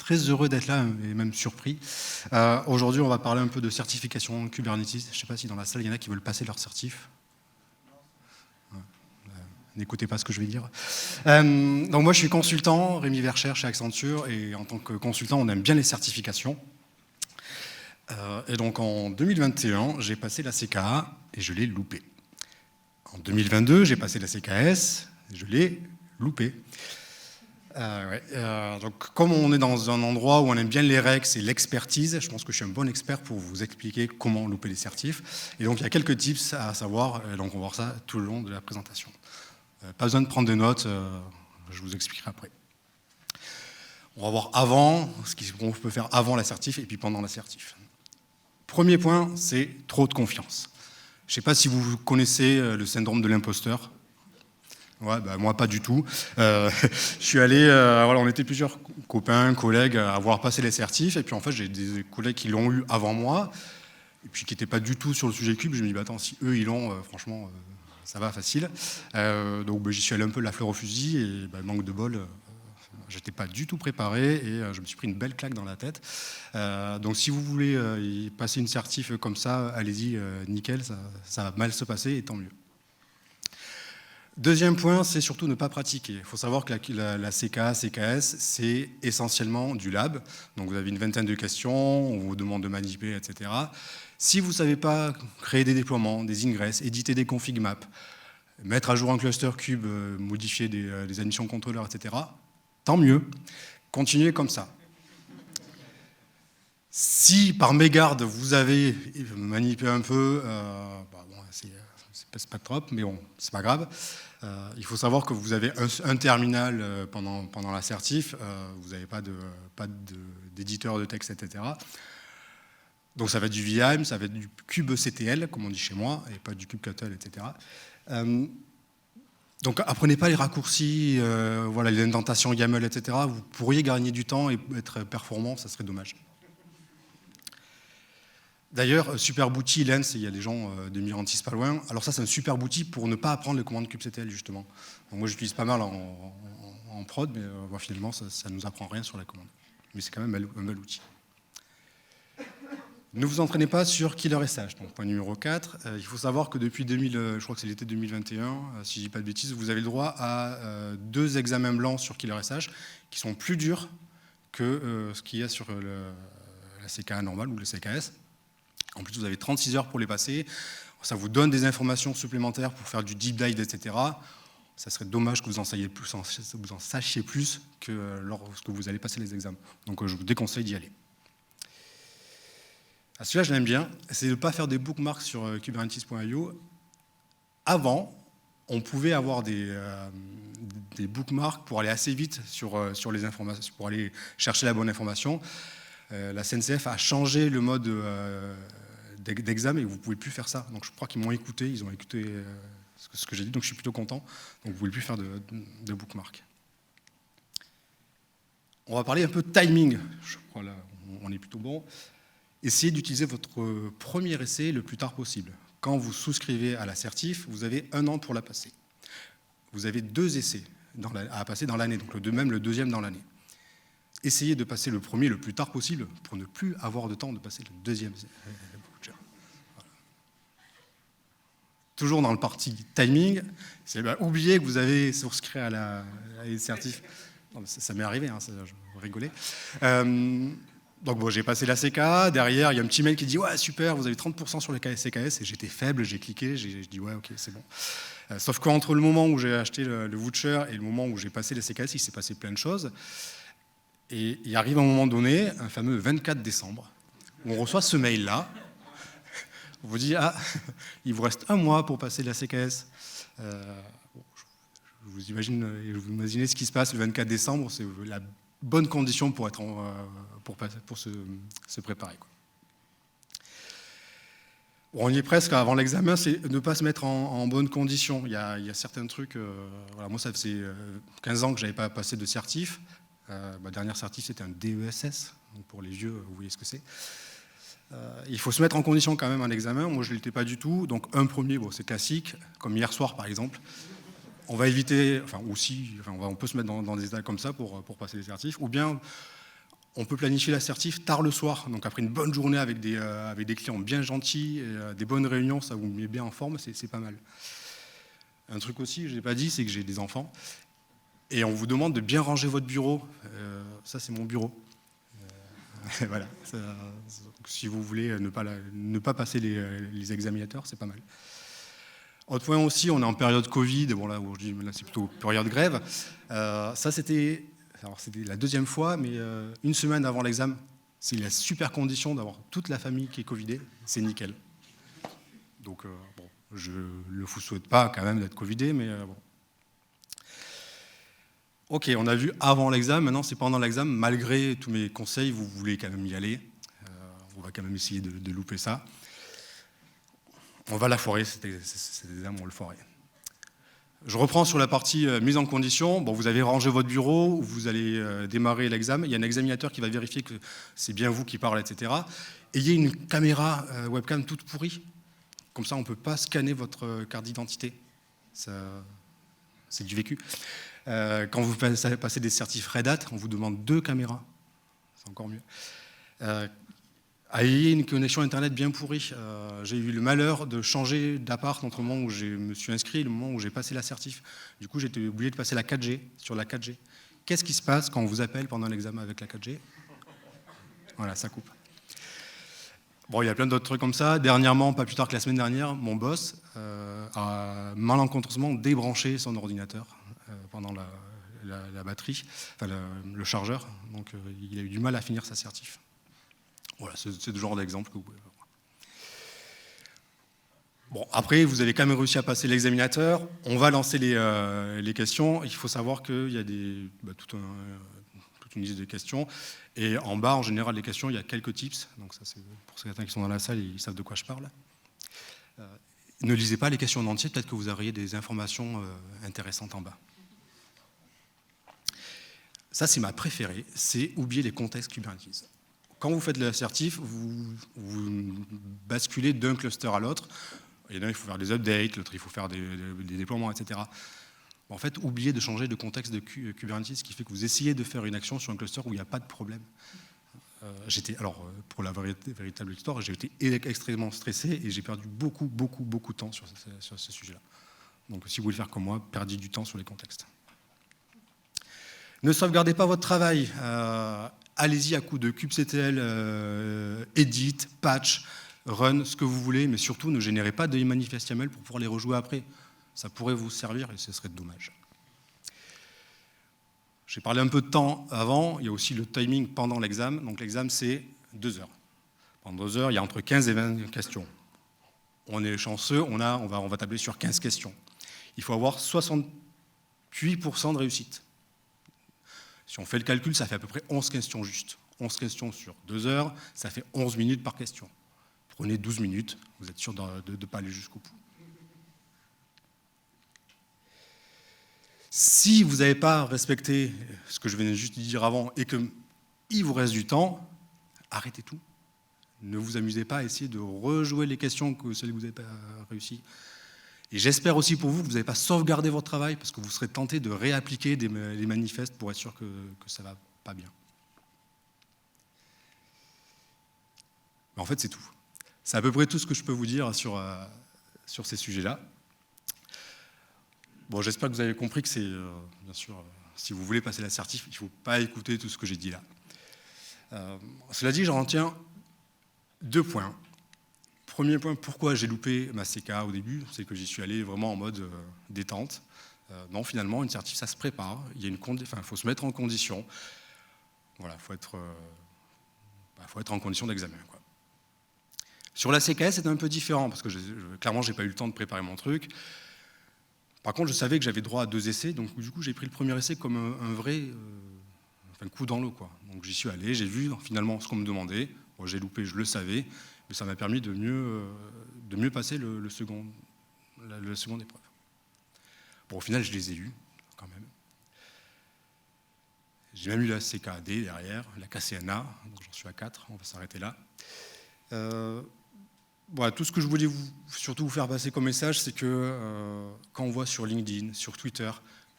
Très heureux d'être là et même surpris. Aujourd'hui, on va parler un peu de certification Kubernetes. Je ne sais pas si dans la salle, il y en a qui veulent passer leur certif. N'écoutez pas ce que je vais dire. Donc moi, je suis consultant, Rémi Vercher chez Accenture, et en tant que consultant, on aime bien les certifications. Et donc en 2021, j'ai passé la CKA et je l'ai loupé. En 2022, j'ai passé la CKS et je l'ai loupé. Donc, comme on est dans un endroit où on aime bien les règles et l'expertise, je pense que je suis un bon expert pour vous expliquer comment louper les certifs. Et donc, il y a quelques tips à savoir, et donc on va voir ça tout le long de la présentation. Pas besoin de prendre des notes, je vous expliquerai après. On va voir avant, ce qu'on peut faire avant l'assertif et puis pendant l'assertif. Premier point, c'est trop de confiance. Je ne sais pas si vous connaissez le syndrome de l'imposteur. Ouais, bah, moi, pas du tout. Je suis allé, voilà, on était plusieurs copains, collègues à avoir passé les certifs, et puis en fait, j'ai des collègues qui l'ont eu avant moi, et puis qui n'étaient pas du tout sur le sujet cube. Je me dis, bah, attends, si eux, ils l'ont, franchement, ça va, facile. Donc, bah, j'y suis allé un peu la fleur au fusil, et bah, manque de bol, j'étais pas du tout préparé, et je me suis pris une belle claque dans la tête. Donc, si vous voulez passer une certif comme ça, allez-y, nickel, ça va mal se passer, et tant mieux. Deuxième point, c'est surtout ne pas pratiquer. Il faut savoir que la CKA, CKS, c'est essentiellement du lab. Donc vous avez une vingtaine de questions, on vous demande de manipuler, etc. Si vous ne savez pas créer des déploiements, des ingresses, éditer des config maps, mettre à jour un cluster cube, modifier des admissions contrôleurs, etc., tant mieux. Continuez comme ça. Si par mégarde vous avez manipulé un peu, c'est pas trop, mais bon, c'est pas grave. Il faut savoir que vous avez un terminal pendant l'assertif, vous n'avez pas d'éditeur de texte, etc. Donc ça va être du VM, ça va être du kubectl, comme on dit chez moi, et pas du kubectl, etc. Donc apprenez pas les raccourcis, voilà, les indentations YAML, etc. Vous pourriez gagner du temps et être performant, ça serait dommage. D'ailleurs, super outil Lens, il y a des gens de Mirantis pas loin. Alors ça, c'est un super outil pour ne pas apprendre les commandes kubectl, justement. Donc moi, j'utilise pas mal en prod, mais finalement, ça ne nous apprend rien sur la commande. Mais c'est quand même un bel outil. Ne vous entraînez pas sur Killer SH. Donc, point numéro 4, il faut savoir que depuis je crois que c'est l'été 2021, si je dis pas de bêtises, vous avez le droit à 2 examens blancs sur Killer SH qui sont plus durs que ce qu'il y a sur la CKA normale ou le CKS. En plus, vous avez 36 heures pour les passer. Ça vous donne des informations supplémentaires pour faire du deep dive, etc. Ça serait dommage que vous en sachiez plus que lorsque vous allez passer les examens. Donc, je vous déconseille d'y aller. Celui-là, je l'aime bien. C'est de ne pas faire des bookmarks sur kubernetes.io. Avant, on pouvait avoir des bookmarks pour aller assez vite sur les informations, pour aller chercher la bonne information. La CNCF a changé le mode d'examen et vous ne pouvez plus faire ça. Donc je crois qu'ils m'ont écouté, ils ont écouté ce que j'ai dit, donc je suis plutôt content. Donc vous ne pouvez plus faire de bookmark. On va parler un peu de timing. Je crois là, on est plutôt bon. Essayez d'utiliser votre premier essai le plus tard possible. Quand vous souscrivez à l'assertif, vous avez 1 an pour la passer. Vous avez 2 essais à passer dans l'année, donc même le deuxième dans l'année. Essayez de passer le premier le plus tard possible pour ne plus avoir de temps de passer le deuxième. Voilà. Toujours dans le parti timing, c'est oubliez que vous avez souscrit à l'assertif. Ça m'est arrivé, hein, je rigolais. Donc bon, j'ai passé la CKA, derrière il y a un petit mail qui dit « Ouais, super, vous avez 30% sur le CKS » et j'étais faible, j'ai cliqué, j'ai dit « Ouais, ok, c'est bon ». Sauf qu'entre le moment où j'ai acheté le voucher et le moment où j'ai passé les CKS, il s'est passé plein de choses. Et il arrive un moment donné, un fameux 24 décembre, où on reçoit ce mail-là. On vous dit « Ah, il vous reste 1 mois pour passer la CKS ». Vous imaginez ce qui se passe le 24 décembre, c'est la bonne condition pour se préparer, quoi. On y est presque avant l'examen, c'est ne pas se mettre en bonne condition. Il y a certains trucs, voilà, moi ça faisait 15 ans que je n'avais pas passé de certif. Ma dernière certif c'était un DESS, donc pour les vieux, vous voyez ce que c'est. Il faut se mettre en condition quand même à l'examen, moi je ne l'étais pas du tout, donc un premier, bon, c'est classique, comme hier soir par exemple. On va éviter, on peut se mettre dans des états comme ça pour passer les certifs, ou bien On peut planifier l'assertif tard le soir, donc après une bonne journée avec des clients bien gentils, des bonnes réunions, ça vous met bien en forme, c'est pas mal. Un truc aussi que je n'ai pas dit, c'est que j'ai des enfants, et on vous demande de bien ranger votre bureau. Ça, c'est mon bureau. Voilà. Si vous voulez ne pas passer les examinateurs, c'est pas mal. Autre point aussi, on est en période Covid, bon là c'est plutôt période grève. Ça c'était la deuxième fois, mais une semaine avant l'examen, c'est la super condition d'avoir toute la famille qui est covidée, c'est nickel. Donc bon, je ne vous souhaite pas quand même d'être covidé, mais bon. Ok, on a vu avant l'examen, maintenant c'est pendant l'examen, malgré tous mes conseils, vous voulez quand même y aller. On va quand même essayer de louper ça. On va la foirer, cet examen, on le foirer. Je reprends sur la partie mise en condition. Bon, vous avez rangé votre bureau, vous allez démarrer l'examen. Il y a un examinateur qui va vérifier que c'est bien vous qui parlez, etc. Ayez une caméra webcam toute pourrie. Comme ça, on ne peut pas scanner votre carte d'identité. C'est du vécu. Quand vous passez des certifs Red Hat, on vous demande 2 caméras. C'est encore mieux. Ayez une connexion Internet bien pourrie. J'ai eu le malheur de changer d'appart entre le moment où je me suis inscrit et le moment où j'ai passé l'assertif. Du coup, j'ai été obligé de passer la 4G sur la 4G. Qu'est-ce qui se passe quand on vous appelle pendant l'examen avec la 4G? Voilà, ça coupe. Bon, il y a plein d'autres trucs comme ça. Dernièrement, pas plus tard que la semaine dernière, mon boss a malencontreusement débranché son ordinateur pendant la batterie, enfin le chargeur. Donc, il a eu du mal à finir sa certif. Voilà, c'est le genre d'exemple que vous pouvez voir. Bon, après, vous avez quand même réussi à passer l'examinateur. On va lancer les questions. Il faut savoir qu'il y a toute une liste de questions. Et en bas, en général, les questions, il y a quelques tips. Donc ça, c'est pour certains qui sont dans la salle, ils savent de quoi je parle. Ne lisez pas les questions en entier, peut-être que vous auriez des informations intéressantes en bas. Ça, c'est ma préférée, c'est oublier les contextes Kubernetes. Quand vous faites l'assertif, vous basculez d'un cluster à l'autre. Il y en a, il faut faire des updates, l'autre, il faut faire des déploiements, etc. En fait, oubliez de changer de contexte de Kubernetes, ce qui fait que vous essayez de faire une action sur un cluster où il n'y a pas de problème. Pour la véritable histoire, j'ai été extrêmement stressé et j'ai perdu beaucoup de temps sur ce sujet-là. Donc, si vous voulez faire comme moi, perdez du temps sur les contextes. Ne sauvegardez pas votre travail. Allez-y à coup de kubectl, edit, patch, run, ce que vous voulez, mais surtout ne générez pas de manifest YAML pour pouvoir les rejouer après. Ça pourrait vous servir et ce serait dommage. J'ai parlé un peu de temps avant, il y a aussi le timing pendant l'examen. Donc l'examen, c'est 2 heures. Pendant 2 heures, il y a entre 15 et 20 questions. On est chanceux, on va tabler sur 15 questions. Il faut avoir 68% de réussite. Si on fait le calcul, ça fait à peu près 11 questions justes. 11 questions sur 2 heures, ça fait 11 minutes par question. Prenez 12 minutes, vous êtes sûr de ne pas aller jusqu'au bout. Si vous n'avez pas respecté ce que je venais juste de dire avant et qu'il vous reste du temps, arrêtez tout. Ne vous amusez pas à essayer de rejouer les questions que celles que vous n'avez pas réussi. Et j'espère aussi pour vous que vous n'avez pas sauvegardé votre travail parce que vous serez tenté de réappliquer les manifestes pour être sûr que ça ne va pas bien. Mais en fait, c'est tout. C'est à peu près tout ce que je peux vous dire sur ces sujets-là. Bon, j'espère que vous avez compris que c'est, bien sûr, si vous voulez passer l'assertif, il ne faut pas écouter tout ce que j'ai dit là. Cela dit, j'en retiens 2 points. Premier point, pourquoi j'ai loupé ma CK au début, c'est que j'y suis allé vraiment en mode détente. Non, finalement, une certif, ça se prépare. Il faut se mettre en condition. Voilà, faut être en condition d'examen, quoi. Sur la CKS, c'était un peu différent, parce que clairement, je n'ai pas eu le temps de préparer mon truc. Par contre, je savais que j'avais droit à 2 essais, donc du coup, j'ai pris le premier essai comme un vrai coup dans l'eau, quoi. Donc j'y suis allé, j'ai vu finalement ce qu'on me demandait. Bon, j'ai loupé, je le savais, mais ça m'a permis de mieux passer la seconde épreuve. Bon, au final, je les ai eus, quand même. J'ai même eu la CKAD derrière, la KCNA, donc j'en suis à 4, on va s'arrêter là. Voilà, tout ce que je voulais surtout vous faire passer comme message, c'est que quand on voit sur LinkedIn, sur Twitter,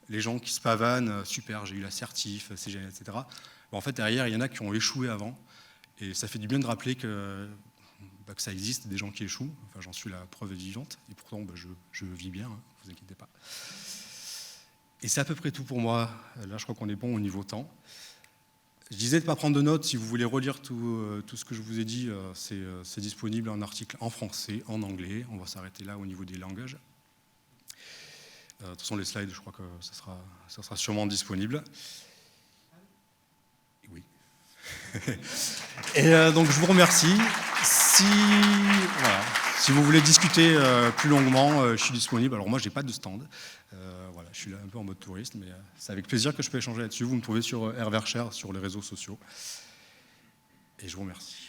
les gens qui se pavanent, super, j'ai eu l'assertif, c'est génial, etc. En fait, derrière, il y en a qui ont échoué avant. Et ça fait du bien de rappeler que ça existe, des gens qui échouent. Enfin, j'en suis la preuve vivante. Et pourtant, je vis bien, hein, ne vous inquiétez pas. Et c'est à peu près tout pour moi. Là, je crois qu'on est bon au niveau temps. Je disais de ne pas prendre de notes. Si vous voulez relire tout ce que je vous ai dit, c'est disponible en article en français, en anglais. On va s'arrêter là au niveau des langages. De toute façon, les slides, je crois que ça sera sûrement disponible. Oui. Et donc, je vous remercie. Si vous voulez discuter plus longuement, je suis disponible. Alors, moi, je n'ai pas de stand. Voilà, je suis là un peu en mode touriste, mais c'est avec plaisir que je peux échanger là-dessus. Vous me trouvez sur Hervé Recher, sur les réseaux sociaux. Et je vous remercie.